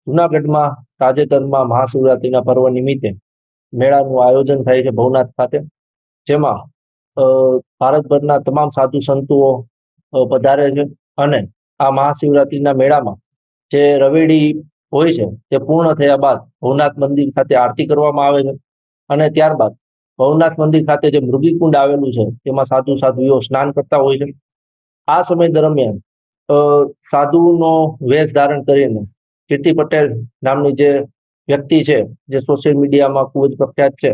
જુનાગઢમાં તાજેતરમાં મહાશિવરાત્રીના પર્વ નિમિત્તે મેળાનું આયોજન થાય છે ભવનાથ ખાતે, જેમાં ભારતભરના તમામ સાધુ સંતો પધારે છે. અને આ મહાશિવરાત્રીના મેળામાં જે રવેડી હોય છે તે પૂર્ણ થયા બાદ ભવનાથ મંદિર ખાતે આરતી કરવામાં આવે છે. અને ત્યારબાદ ભવનાથ મંદિર ખાતે જે મૃગીકુંડ આવેલું છે તેમાં સાધુઓ સ્નાન કરતા હોય છે. આ સમય દરમિયાન સાધુનો વેશ ધારણ કરીને કીર્તિ પટેલ નામની જે વ્યક્તિ છે, જે સોશિયલ મીડિયામાં ખૂબ જ પ્રખ્યાત છે,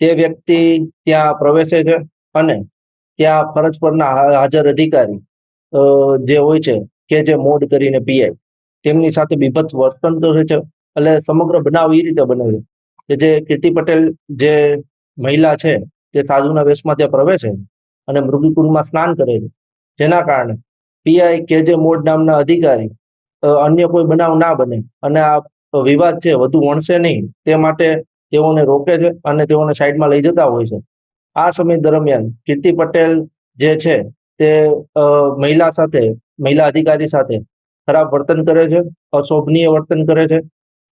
તે વ્યક્તિ ત્યાં પ્રવેશે છે. અને ત્યાં ફરજ પરના હાજર અધિકારી જે હોય છે કે જે મોડ કરીને પીઆઈ, તેમની સાથે બીભત્સ વર્તન કરે છે. એટલે સમગ્ર બનાવ એ રીતે બને છે કે જે કીર્તિ પટેલ જે મહિલા છે તે સાધુના વેશમાં ત્યાં પ્રવેશે અને મૃગીકુંડમાં સ્નાન કરે છે, જેના કારણે પીઆઈ કે જે મોડ નામના અધિકારી અન્ય કોઈ બનાવ ના બને અને આ વિવાદ છે વધુ વણસે નહીં તે માટે તેઓને રોકે છે અને તેઓને સાઈડમાં લઈ જતા હોય છે. આ સમય દરમિયાન કીર્તિ પટેલ જે છે તે મહિલા અધિકારી સાથે ખરાબ વર્તન કરે છે, અશોભનીય વર્તન કરે છે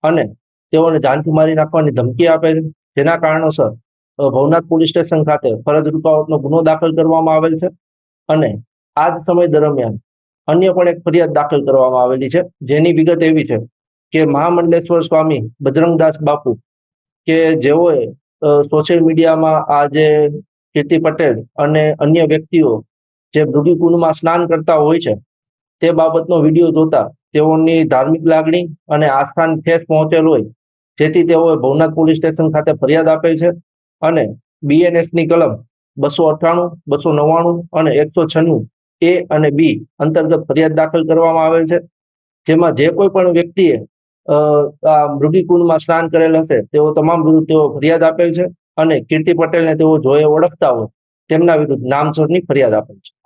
અને તેઓને જાનથી મારી નાખવાની ધમકી આપે છે. જેના કારણોસર ભવનાથ પોલીસ સ્ટેશન ખાતે ફરજ રૂકાવટનો ગુનો દાખલ કરવામાં આવેલ છે. અને આ જ સમય દરમિયાન અન્ય પણ એક ફરિયાદ દાખલ કરવામાં આવેલી છે, જેની વિગત એવી છે કે મહામંડલેશ્વર સ્વામી બજરંગદાસ બાપુ કે જેઓએ સોશિયલ મીડિયામાં આ જે કીર્તિ પટેલ અને અન્ય વ્યક્તિઓ જે મૃગીકુંડમાં સ્નાન કરતા હોય છે તે બાબતનો વિડીયો જોતા તેઓની ધાર્મિક લાગણી અને આસ્થાની ઠેસ પહોંચેલ હોય, જેથી તેઓએ ભવનાથ પોલીસ સ્ટેશન ખાતે ફરિયાદ આપેલ છે. અને બીએનએસની કલમ 298, 299 અને 196 એ અને બી અંતર્ગત ફરિયાદ દાખલ કરવામાં આવેલ છે. જેમાં જે કોઈ પણ વ્યક્તિએ આ મૃગીકુંડમાં સ્નાન કરેલ હશે તેઓ તમામ વિરુદ્ધ તેઓ ફરિયાદ આપેલ છે. અને કીર્તિ પટેલને તેઓ જોએ ઓળખતા હોય તેમના વિરુદ્ધ નામસરની ફરિયાદ આપેલ છે.